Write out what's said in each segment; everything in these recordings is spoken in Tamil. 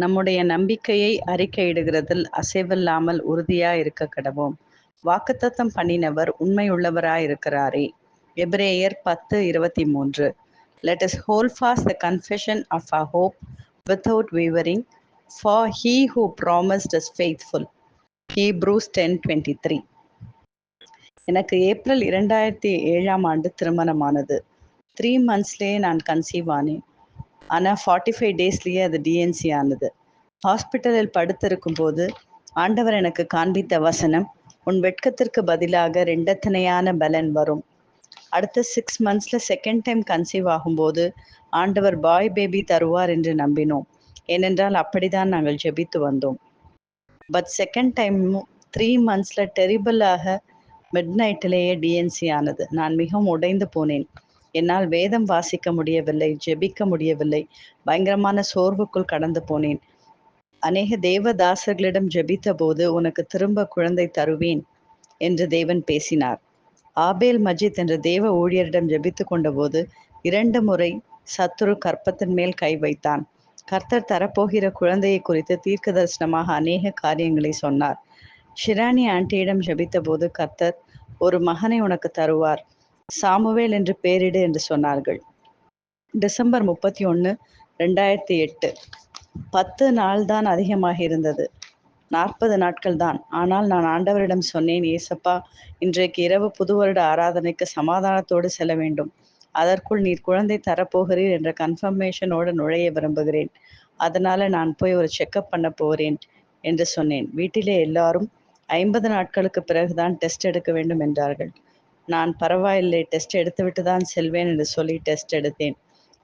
நம்முடைய நம்பிக்கையை அறிக்கையிடுகிறதில் அசைவில்லாமல் உறுதியாயிருக்க கடவோம். வாக்குத்தத்தம் பண்ணினவர் உண்மையுள்ளவராயிருக்கிறாரே. எபிரேயர் 10:23. Let us hold fast the confession of our hope without wavering, for he who promised is faithful. Hebrews 10:23. எனக்கு ஏப்ரல் 2007 திருமணமானது. 3 monthsலேயே நான் கன்சீவ் ஆனேன். ஆனால் 45 டேஸ்லேயே அது டிஎன்சி ஆனது. ஹாஸ்பிட்டலில் படுத்திருக்கும் போது ஆண்டவர் எனக்கு காண்பித்த வசனம், உன் வெட்கத்திற்கு பதிலாக ரெண்டத்தனையான பலன் வரும். அடுத்த 6 monthsல செகண்ட் டைம் கன்சீவ் ஆகும்போது ஆண்டவர் பாய் பேபி தருவார் என்று நம்பினோம். ஏனென்றால் அப்படிதான் நாங்கள் ஜெபித்து வந்தோம். பட் செகண்ட் டைமும் 3 monthsல டெரிபிளாக மிட் நைட்டிலேயே டிஎன்சி ஆனது. நான் மிகவும் உடைந்து போனேன். என்னால் வேதம் வாசிக்க முடியவில்லை, ஜெபிக்க முடியவில்லை. பயங்கரமான சோர்வுக்குள் கடந்து போனேன். அநேக தேவதாசர்களிடம் ஜெபித்த போது உனக்கு திரும்ப குழந்தை தருவேன் என்று தேவன் பேசினார். ஆபேல் மஜித் என்ற தேவ ஊழியரிடம் ஜெபித்து கொண்ட போது 2 முறை சத்துரு கற்பத்தின் மேல் கை வைத்தான். கர்த்தர் தரப்போகிற குழந்தையை குறித்து தீர்க்க தரிசனமாக அநேக காரியங்களை சொன்னார். ஷிராணி ஆண்டியிடம் ஜெபித்த போது கர்த்தர், ஒரு மகனை உனக்கு தருவார், சாமுவேல் என்று பெயரிடு என்று சொன்னார்கள். டிசம்பர் 31, 2008. 10 நாள் தான் அதிகமாக இருந்தது. 40 நாட்கள் தான். ஆனால் நான் ஆண்டவரிடம் சொன்னேன், ஏசப்பா, இன்றைக்கு இரவு புது வருட ஆராதனைக்கு சமாதானத்தோடு செல்ல வேண்டும். அதற்குள் நீர் குழந்தை தரப்போகிறீர் என்ற கன்ஃபர்மேஷனோடு நுழைய விரும்புகிறேன். அதனால நான் போய் ஒரு செக்கப் பண்ண போகிறேன் என்று சொன்னேன். வீட்டிலே எல்லாரும் 50 நாட்களுக்கு பிறகுதான் டெஸ்ட் எடுக்க வேண்டும் என்றார்கள். நான் பரவாயில்லை, டெஸ்ட் எடுத்துவிட்டு தான் செல்வேன் என்று சொல்லி டெஸ்ட் எடுத்தேன்.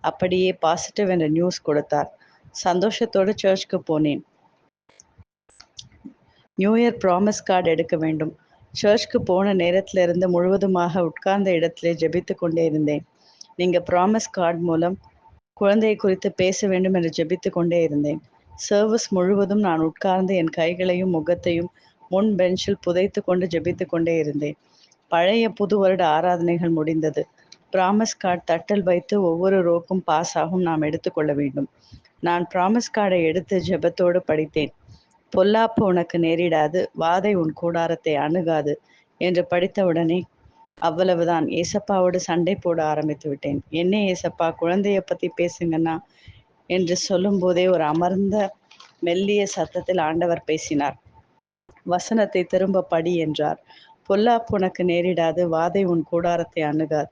அப்படியே பாசிட்டிவ் என்ற நியூஸ் கொடுத்தார். சந்தோஷத்தோடு சர்ச்சுக்கு போனேன். நியூ இயர் ப்ராமிஸ் கார்டு எடுக்க வேண்டும். சர்ச்சுக்கு போன நேரத்திலிருந்து முழுவதுமாக உட்கார்ந்த இடத்திலே ஜெபித்து கொண்டே இருந்தேன். நீங்கள் ப்ராமிஸ் கார்டு மூலம் குழந்தையை குறித்து பேச வேண்டும் என்று ஜெபித்து கொண்டே இருந்தேன். சர்வீஸ் முழுவதும் நான் உட்கார்ந்து என் கைகளையும் முகத்தையும் முன் பெஞ்சில் புதைத்து கொண்டு ஜெபித்து கொண்டே இருந்தேன். பழைய புது வருட ஆராதனைகள் முடிந்தது. ப்ராமிஸ் கார்டு தட்டில் வைத்து ஒவ்வொரு ரோக்கும் பாஸ் ஆகும் நாம் எடுத்துக்கொள்ள வேண்டும். நான் ப்ராமிஸ் கார்டை எடுத்து ஜெபத்தோடு படித்தேன். பொல்லாப்பு உனக்கு நேரிடாது, வாதை உன் கூடாரத்தை அணுகாது என்று படித்தவுடனே அவ்வளவுதான், ஏசப்பாவோடு சண்டை போட ஆரம்பித்து விட்டேன். என்ன ஏசப்பா, குழந்தைய பற்றி பேசுங்கண்ணா என்று சொல்லும் போதே ஒரு அமர்ந்த மெல்லிய சத்தத்தில் ஆண்டவர் பேசினார். வசனத்தை திரும்ப படி என்றார். பொல்லாப்பு உனக்கு நேரிடாது, வாதை உன் கூடாரத்தை அணுகாது.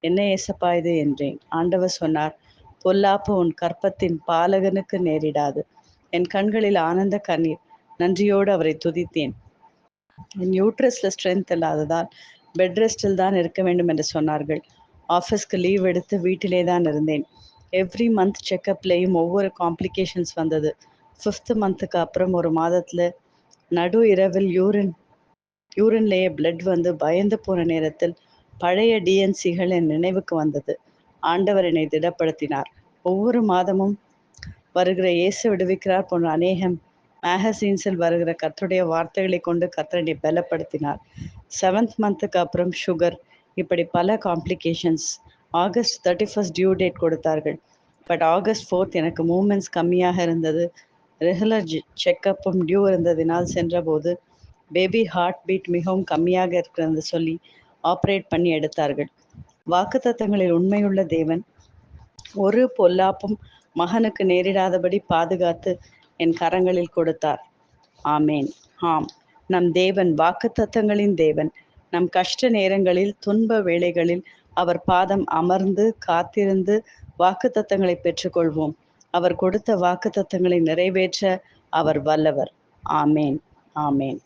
என்ன ஏசப்பா இது என்றேன். ஆண்டவர் சொன்னார், பொல்லாப்பு உன் கற்பத்தின் பாலகனுக்கு நேரிடாது. என் கண்களில் ஆனந்த கண்ணீர். நன்றியோடு அவரை துதித்தேன். என் யூட்ரஸில் ஸ்ட்ரென்த் இல்லாததால் பெட் ரெஸ்டில் தான் இருக்க வேண்டும் என்று சொன்னார்கள். ஆஃபீஸ்க்கு லீவ் எடுத்து வீட்டிலே தான் இருந்தேன். எவ்ரி மந்த் செக்கப்லேயும் ஒவ்வொரு காம்ப்ளிகேஷன்ஸ் வந்தது. 5th மந்த்துக்கு அப்புறம் ஒரு மாதத்தில் நடு இரவில் யூரின்லேயே பிளட் வந்து பயந்து போன நேரத்தில் பழைய டிஎன்சிகள் என் நினைவுக்கு வந்தது. ஆண்டவர் என்னை திடப்படுத்தினார். ஒவ்வொரு மாதமும் வருகிற இயேசு விடுவிக்கிறார் போன்ற அநேகம் மேகசீன்ஸில் வருகிற கர்த்தருடைய வார்த்தைகளை கொண்டு கர்த்தரை பலப்படுத்தினார். 7th மந்த்துக்கு அப்புறம் சுகர், இப்படி பல காம்ப்ளிகேஷன்ஸ். ஆகஸ்ட் 31 டியூ டேட் கொடுத்தார்கள். பட் ஆகஸ்ட் 4 எனக்கு மூமெண்ட்ஸ் கம்மியாக இருந்தது. ரெகுலர் செக்கப்பும் டியூ இருந்ததினால் சென்றபோது பேபி ஹார்ட் பீட் மிகவும் கம்மியாக இருக்கிறது சொல்லி ஆப்ரேட் பண்ணி எடுத்தார்கள். வாக்குத்தத்தங்களில் உண்மையுள்ள தேவன் ஒரு பொல்லாப்பும் மகனுக்கு நேரிடாதபடி பாதுகாத்து என் கரங்களில் கொடுத்தார். ஆமேன். ஆம், நம் தேவன் வாக்குத்தத்தங்களின் தேவன். நம் கஷ்ட நேரங்களில், துன்ப வேளைகளில் அவர் பாதம் அமர்ந்து காத்திருந்து வாக்குத்தத்தங்களை பெற்றுக்கொள்வோம். அவர் கொடுத்த வாக்குத்தத்தங்களை நிறைவேற்ற அவர் வல்லவர். ஆமேன். ஆமேன்.